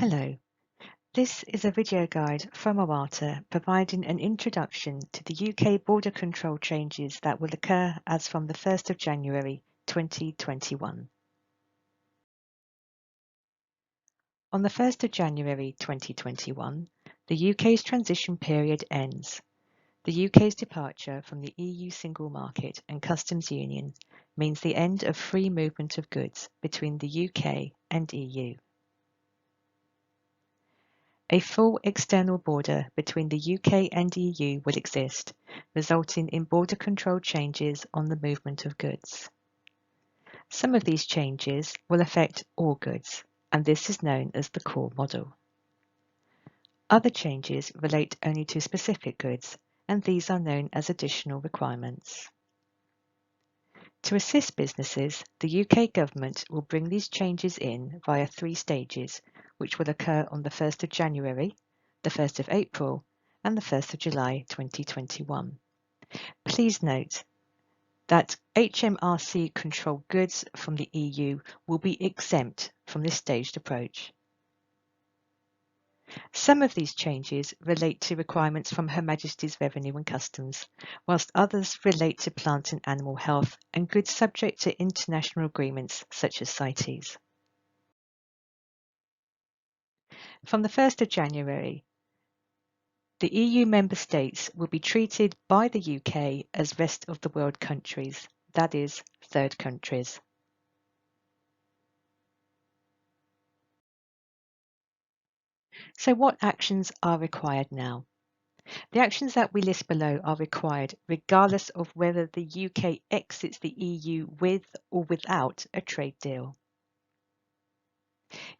Hello, this is a video guide from OATA providing an introduction to the UK border control changes that will occur as from the 1st of January 2021. On the 1st of January 2021, the UK's transition period ends. The UK's departure from the EU single market and customs union means the end of free movement of goods between the UK and EU. A full external border between the UK and EU will exist, resulting in border control changes on the movement of goods. Some of these changes will affect all goods, and this is known as the core model. Other changes relate only to specific goods, and these are known as additional requirements. To assist businesses, the UK government will bring these changes in via 3 stages, which will occur on the 1st of January, the 1st of April, and the 1st of July 2021. Please note that HMRC controlled goods from the EU will be exempt from this staged approach. Some of these changes relate to requirements from Her Majesty's Revenue and Customs, whilst others relate to plant and animal health and goods subject to international agreements such as CITES. From the 1st of January, the EU member states will be treated by the UK as rest of the world countries, that is, third countries. So what actions are required now? The actions that we list below are required regardless of whether the UK exits the EU with or without a trade deal.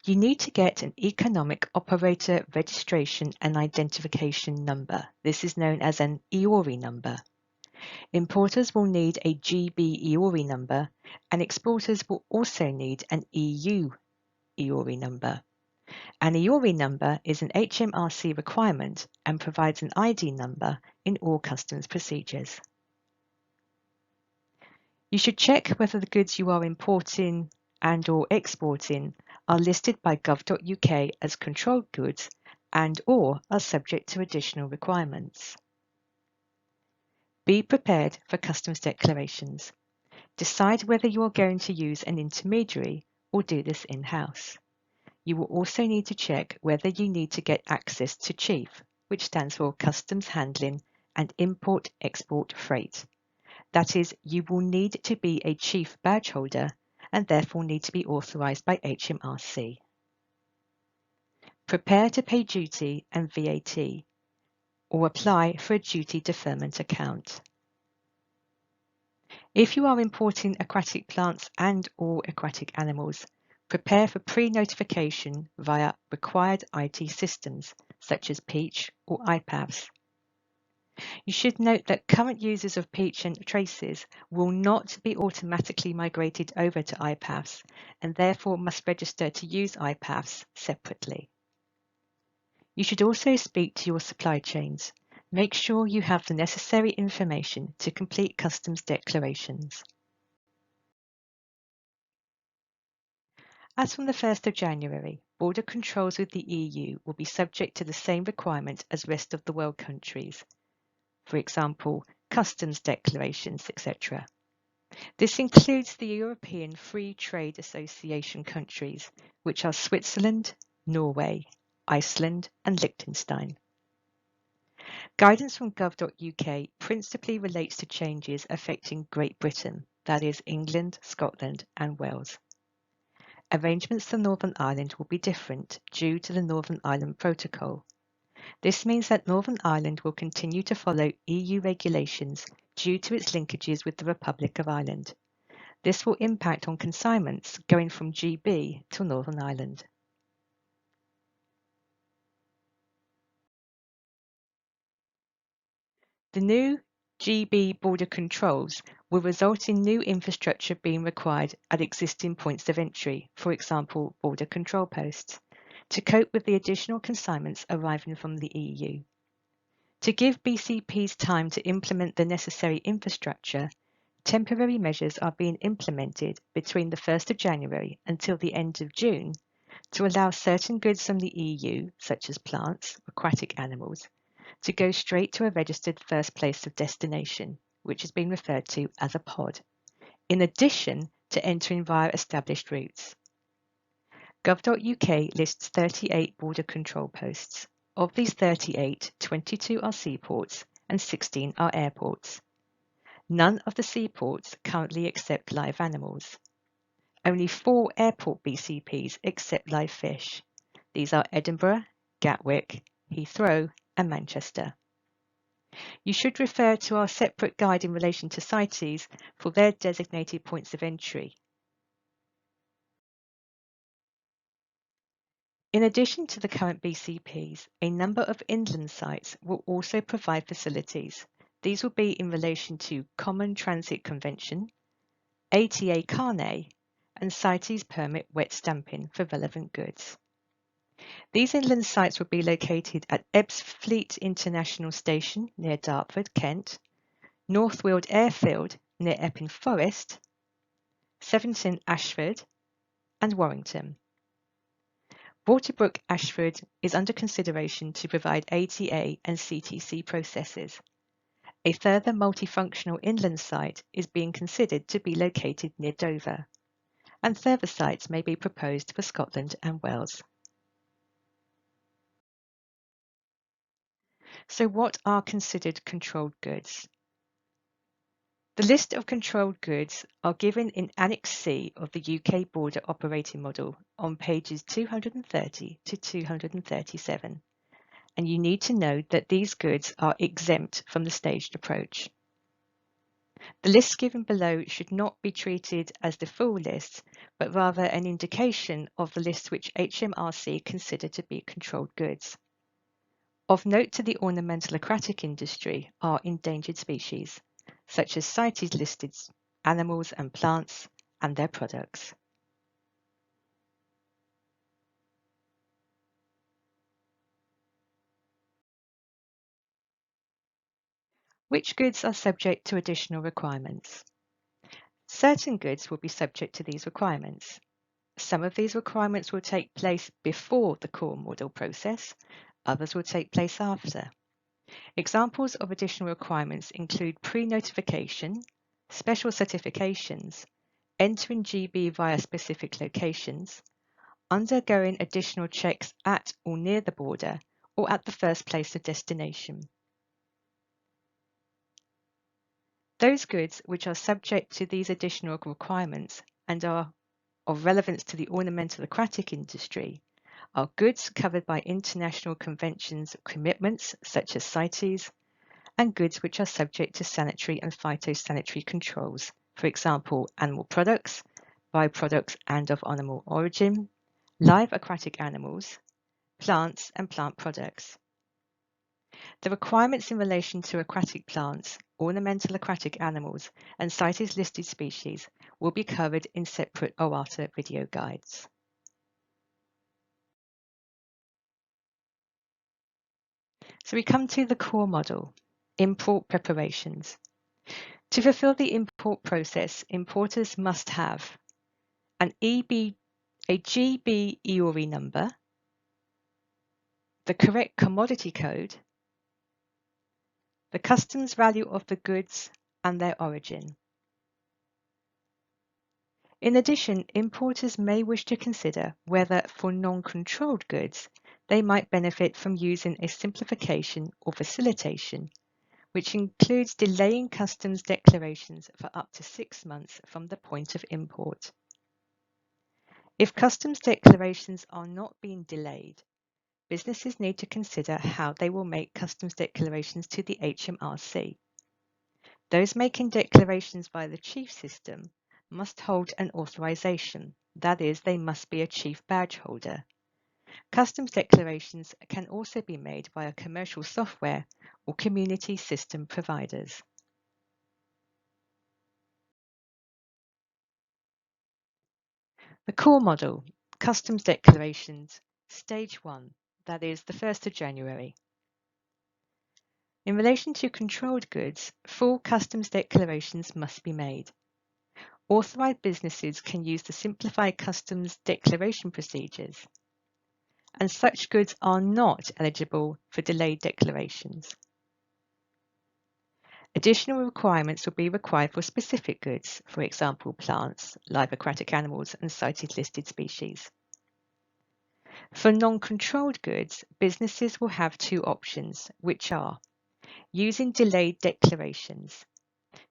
You need to get an Economic Operator Registration and Identification number. This is known as an EORI number. Importers will need a GB EORI number, and exporters will also need an EU EORI number. An EORI number is an HMRC requirement and provides an ID number in all customs procedures. You should check whether the goods you are importing and/or exporting are listed by gov.uk as controlled goods and/or are subject to additional requirements. Be prepared for customs declarations. Decide whether you are going to use an intermediary or do this in-house. You will also need to check whether you need to get access to CHIEF, which stands for Customs Handling and Import-Export Freight. That is, you will need to be a CHIEF badge holder and therefore need to be authorised by HMRC. Prepare to pay duty and VAT, or apply for a duty deferment account. If you are importing aquatic plants and/or aquatic animals, prepare for pre-notification via required IT systems such as Peach or iPaths. You should note that current users of Peach and Traces will not be automatically migrated over to iPaths and therefore must register to use iPaths separately. You should also speak to your supply chains. Make sure you have the necessary information to complete customs declarations. As from the 1st of January, border controls with the EU will be subject to the same requirement as rest of the world countries, for example, customs declarations, etc. This includes the European Free Trade Association countries, which are Switzerland, Norway, Iceland, and Liechtenstein. Guidance from gov.uk principally relates to changes affecting Great Britain, that is England, Scotland, and Wales. Arrangements to Northern Ireland will be different due to the Northern Ireland Protocol. This means that Northern Ireland will continue to follow EU regulations due to its linkages with the Republic of Ireland. This will impact on consignments going from GB to Northern Ireland. The new GB border controls will result in new infrastructure being required at existing points of entry, for example, border control posts, to cope with the additional consignments arriving from the EU. To give BCPs time to implement the necessary infrastructure, temporary measures are being implemented between the 1st of January until the end of June to allow certain goods from the EU, such as plants, aquatic animals, to go straight to a registered first place of destination, which has been referred to as a POD, in addition to entering via established routes. Gov.uk lists 38 border control posts. Of these 38, 22 are seaports and 16 are airports. None of the seaports currently accept live animals. Only 4 airport BCPs accept live fish. These are Edinburgh, Gatwick, Heathrow and Manchester. You should refer to our separate guide in relation to CITES for their designated points of entry. In addition to the current BCPs, a number of inland sites will also provide facilities. These will be in relation to Common Transit Convention, ATA Carnet, and CITES permit wet stamping for relevant goods. These inland sites will be located at Ebbsfleet International Station near Dartford, Kent, North Weald Airfield near Epping Forest, Seventon Ashford, and Warrington. Waterbrook Ashford is under consideration to provide ATA and CTC processes. A further multifunctional inland site is being considered to be located near Dover, and further sites may be proposed for Scotland and Wales. So what are considered controlled goods? The list of controlled goods are given in Annex C of the UK Border Operating Model on pages 230 to 237, and you need to know that these goods are exempt from the staged approach. The list given below should not be treated as the full list, but rather an indication of the list which HMRC consider to be controlled goods. Of note to the ornamental aquatic industry are endangered species, such as CITES listed animals and plants and their products. Which goods are subject to additional requirements? Certain goods will be subject to these requirements. Some of these requirements will take place before the core model process, others will take place after. Examples of additional requirements include pre-notification, special certifications, entering GB via specific locations, undergoing additional checks at or near the border, or at the first place of destination. Those goods which are subject to these additional requirements and are of relevance to the ornamental aquatic industry are goods covered by international conventions commitments such as CITES, and goods which are subject to sanitary and phytosanitary controls, for example, animal products, byproducts and of animal origin, live aquatic animals, plants and plant products. The requirements in relation to aquatic plants, ornamental aquatic animals, and CITES listed species will be covered in separate OATA video guides. So we come to the core model, import preparations. To fulfill the import process, importers must have a GB EORI number, the correct commodity code, the customs value of the goods and their origin. In addition, importers may wish to consider whether for non-controlled goods they might benefit from using a simplification or facilitation, which includes delaying customs declarations for up to 6 months from the point of import. If customs declarations are not being delayed, businesses need to consider how they will make customs declarations to the HMRC. Those making declarations via the chief system must hold an authorization, that is, they must be a chief badge holder. Customs declarations can also be made via commercial software or community system providers. The core model, customs declarations, stage 1, that is the 1st of January. In relation to controlled goods, full customs declarations must be made. Authorised businesses can use the simplified customs declaration procedures, and such goods are not eligible for delayed declarations. Additional requirements will be required for specific goods, for example, plants, live aquatic animals, and cited listed species. For non-controlled goods, businesses will have two options, which are using delayed declarations.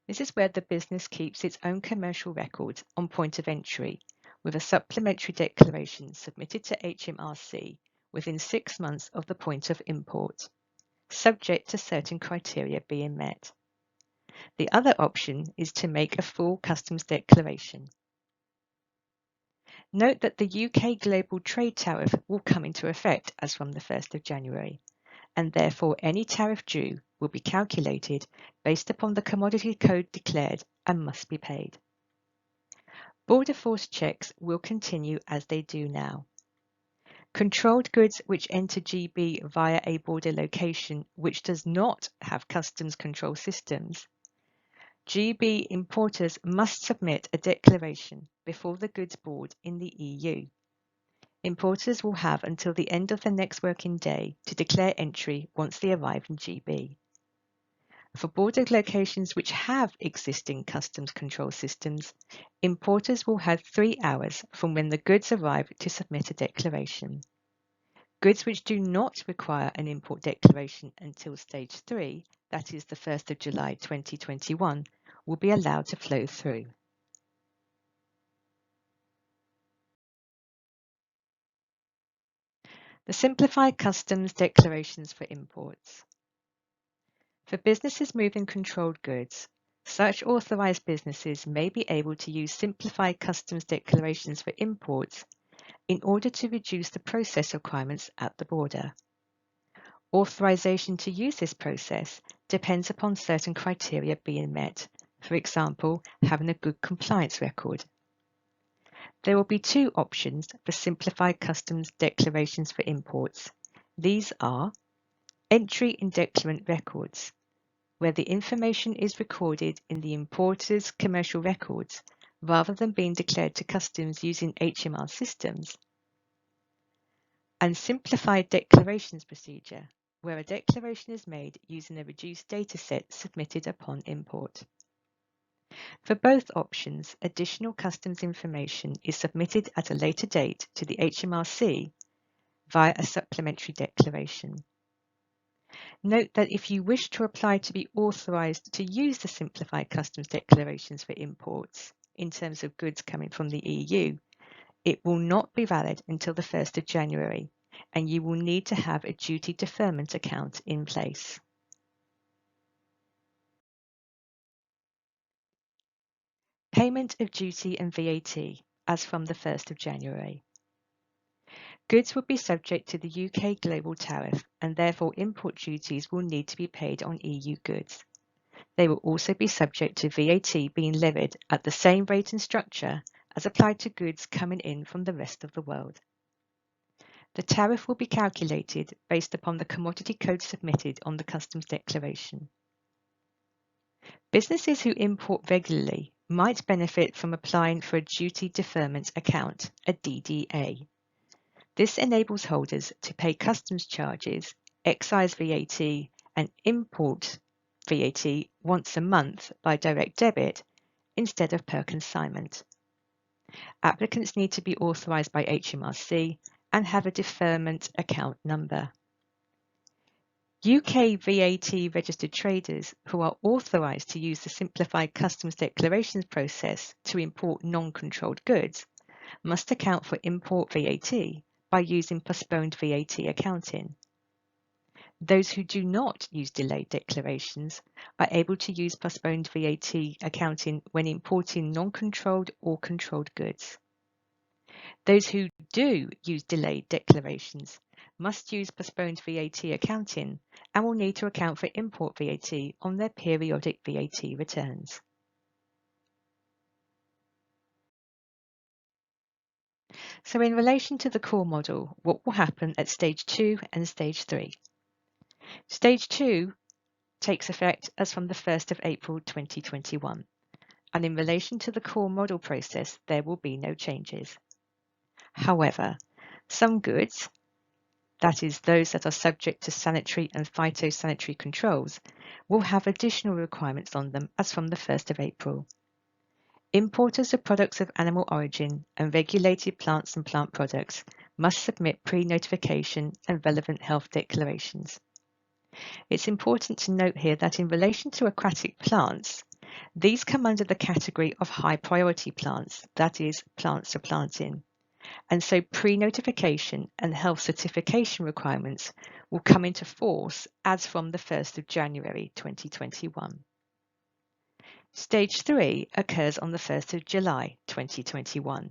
This is where the business keeps its own commercial records on point of entry, with a supplementary declaration submitted to HMRC within 6 months of the point of import, subject to certain criteria being met. The other option is to make a full customs declaration. Note that the UK global trade tariff will come into effect as from the 1st of January, and therefore any tariff due will be calculated based upon the commodity code declared and must be paid. Border force checks will continue as they do now. Controlled goods which enter GB via a border location which does not have customs control systems, GB importers must submit a declaration before the goods board in the EU. Importers will have until the end of the next working day to declare entry once they arrive in GB. For border locations which have existing customs control systems, importers will have 3 hours from when the goods arrive to submit a declaration. Goods which do not require an import declaration until stage 3, that is the 1st of July 2021, will be allowed to flow through. The simplified customs declarations for imports. For businesses moving controlled goods, such authorized businesses may be able to use simplified customs declarations for imports in order to reduce the process requirements at the border. Authorization to use this process depends upon certain criteria being met, for example, having a good compliance record. There will be two options for simplified customs declarations for imports. These are entry in declarant records, where the information is recorded in the importer's commercial records rather than being declared to customs using HMR systems, and simplified declarations procedure, where a declaration is made using a reduced dataset submitted upon import. For both options, additional customs information is submitted at a later date to the HMRC via a supplementary declaration. Note that if you wish to apply to be authorised to use the simplified customs declarations for imports in terms of goods coming from the EU, it will not be valid until the 1st of January, and you will need to have a duty deferment account in place. Payment of duty and VAT as from the 1st of January. Goods will be subject to the UK global tariff, and therefore import duties will need to be paid on EU goods. They will also be subject to VAT being levied at the same rate and structure as applied to goods coming in from the rest of the world. The tariff will be calculated based upon the commodity code submitted on the customs declaration. Businesses who import regularly might benefit from applying for a duty deferment account, a DDA. This enables holders to pay customs charges, excise VAT, and import VAT once a month by direct debit instead of per consignment. Applicants need to be authorised by HMRC and have a deferment account number. UK VAT registered traders who are authorised to use the simplified customs declarations process to import non-controlled goods must account for import VAT by using postponed VAT accounting. Those who do not use delayed declarations are able to use postponed VAT accounting when importing non-controlled or controlled goods. Those who do use delayed declarations must use postponed VAT accounting and will need to account for import VAT on their periodic VAT returns. So in relation to the core model, what will happen at stage 2 and stage 3? Stage 2 takes effect as from the 1st of April 2021. and in relation to the core model process, there will be no changes. However, some goods, that is, those that are subject to sanitary and phytosanitary controls, will have additional requirements on them as from the 1st of April. Importers of products of animal origin and regulated plants and plant products must submit pre-notification and relevant health declarations. It's important to note here that in relation to aquatic plants, these come under the category of high priority plants, that is, plants to plant in. And so pre-notification and health certification requirements will come into force as from the 1st of January 2021. Stage 3 occurs on the 1st of July 2021,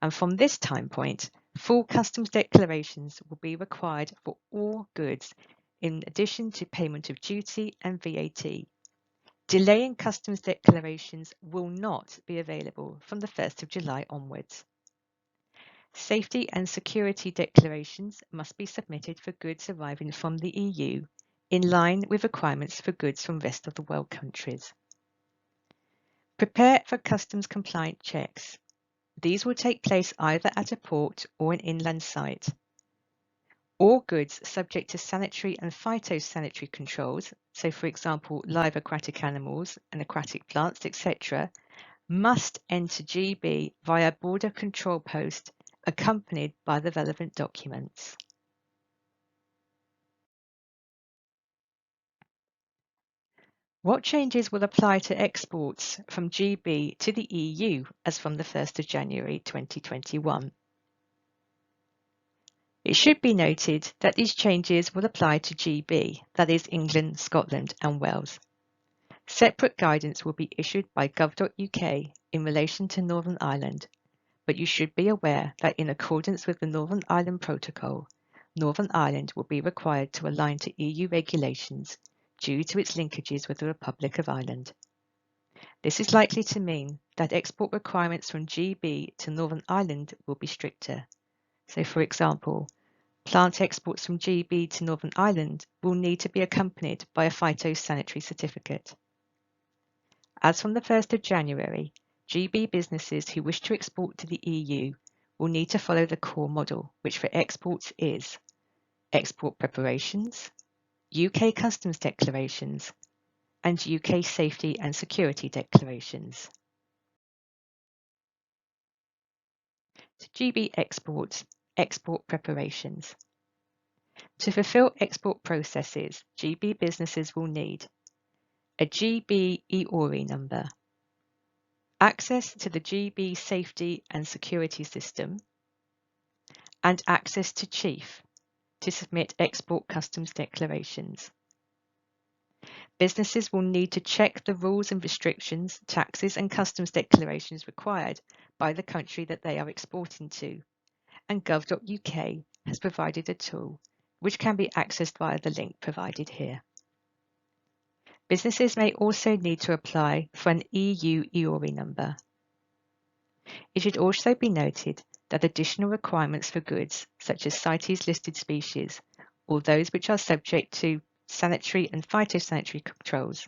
and from this time point, full customs declarations will be required for all goods in addition to payment of duty and VAT. Delaying customs declarations will not be available from the 1st of July onwards. Safety and security declarations must be submitted for goods arriving from the EU, in line with requirements for goods from rest of the world countries. Prepare for customs compliant checks. These will take place either at a port or an inland site. All goods subject to sanitary and phytosanitary controls, so for example live aquatic animals and aquatic plants, etc., must enter GB via border control post accompanied by the relevant documents. What changes will apply to exports from GB to the EU as from the 1st of January 2021? It should be noted that these changes will apply to GB, that is England, Scotland and Wales. Separate guidance will be issued by gov.uk in relation to Northern Ireland, but you should be aware that in accordance with the Northern Ireland Protocol, Northern Ireland will be required to align to EU regulations due to its linkages with the Republic of Ireland. This is likely to mean that export requirements from GB to Northern Ireland will be stricter. So for example, plant exports from GB to Northern Ireland will need to be accompanied by a phytosanitary certificate. As from the 1st of January, GB businesses who wish to export to the EU will need to follow the core model, which for exports is export preparations, UK customs declarations, and UK safety and security declarations. To GB exports, export preparations. To fulfill export processes, GB businesses will need a GB EORI number, access to the GB Safety and Security System, and access to Chief to submit export customs declarations. Businesses will need to check the rules and restrictions, taxes and customs declarations required by the country that they are exporting to, and gov.uk has provided a tool which can be accessed via the link provided here. Businesses may also need to apply for an EU EORI number. It should also be noted that additional requirements for goods such as CITES listed species or those which are subject to sanitary and phytosanitary controls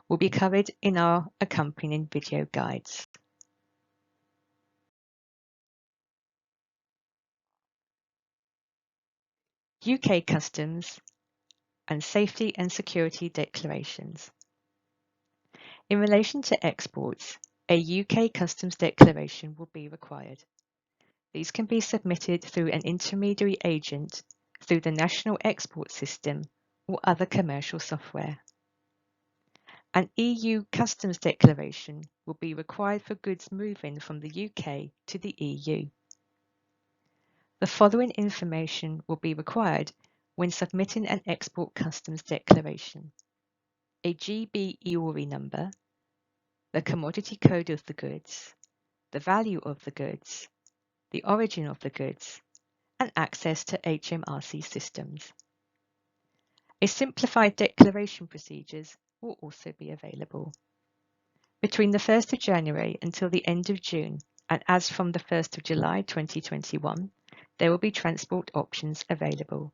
will be covered in our accompanying video guides. UK customs and safety and security declarations. In relation to exports, a UK customs declaration will be required. These can be submitted through an intermediary agent, through the National Export System, or other commercial software. An EU customs declaration will be required for goods moving from the UK to the EU. The following information will be required when submitting an export customs declaration: a GB EORI number, the commodity code of the goods, the value of the goods, the origin of the goods, and access to HMRC systems. A simplified declaration procedures will also be available. Between the 1st of January until the end of June, and as from the 1st of July 2021, there will be transport options available.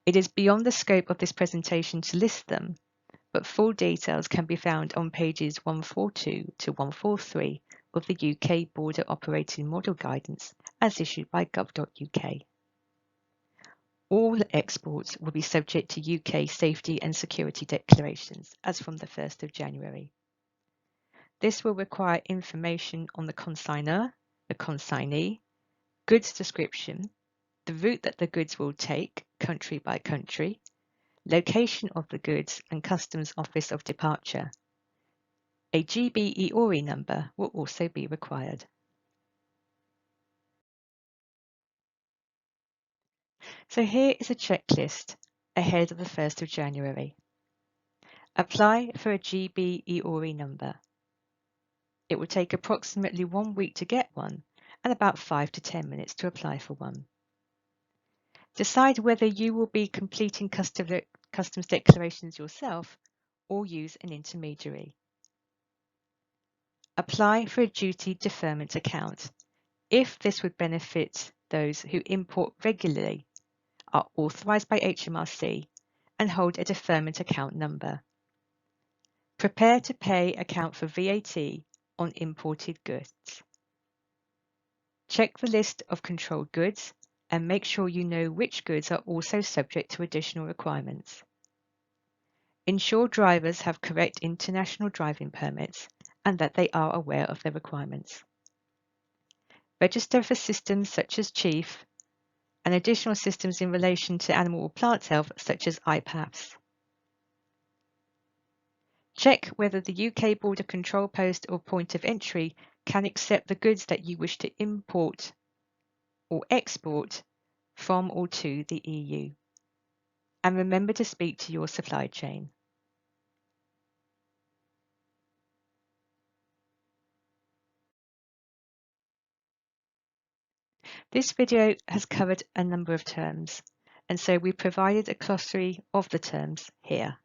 It is beyond the scope of this presentation to list them, but full details can be found on pages 142 to 143 of the UK Border Operating Model Guidance as issued by gov.uk. All exports will be subject to UK safety and security declarations as from the 1st of January. This will require information on the consignor, the consignee, goods description, the route that the goods will take, country by country, location of the goods and customs office of departure. A GB EORI number will also be required. So here is a checklist ahead of the 1st of January. Apply for a GB EORI number. It will take approximately 1 week to get one and about 5 to 10 minutes to apply for one. Decide whether you will be completing customs declarations yourself or use an intermediary. Apply for a duty deferment account if this would benefit those who import regularly, are authorised by HMRC and hold a deferment account number. Prepare to pay account for VAT on imported goods. Check the list of controlled goods and make sure you know which goods are also subject to additional requirements. Ensure drivers have correct international driving permits and that they are aware of their requirements. Register for systems such as Chief and additional systems in relation to animal or plant health such as IPAPS. Check whether the UK Border Control Post or point of entry can accept the goods that you wish to import or export from or to the EU. And remember to speak to your supply chain. This video has covered a number of terms, and so we provided a glossary of the terms here.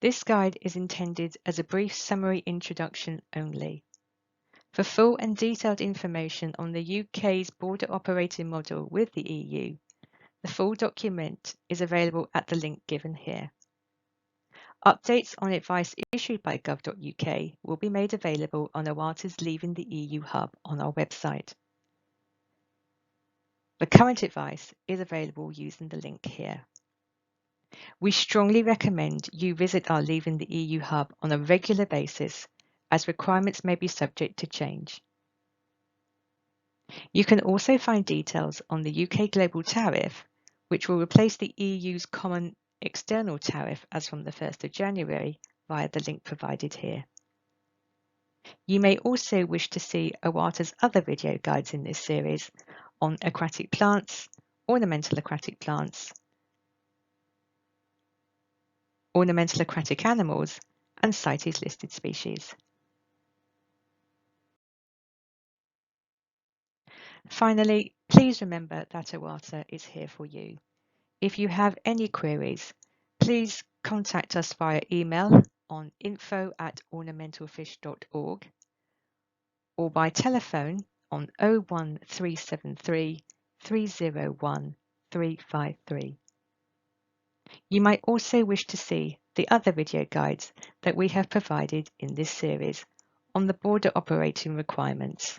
This guide is intended as a brief summary introduction only. For full and detailed information on the UK's border operating model with the EU, the full document is available at the link given here. Updates on advice issued by gov.uk will be made available on OATA's Leaving the EU hub on our website. The current advice is available using the link here. We strongly recommend you visit our Leaving the EU hub on a regular basis, as requirements may be subject to change. You can also find details on the UK Global Tariff, which will replace the EU's Common External Tariff as from the 1st of January via the link provided here. You may also wish to see OATA's other video guides in this series on aquatic plants, ornamental aquatic plants, ornamental aquatic animals, and CITES listed species. Finally, please remember that OATA is here for you. If you have any queries, please contact us via email on info@ornamentalfish.org or by telephone on 01373 301 353. You might also wish to see the other video guides that we have provided in this series on the border operating requirements.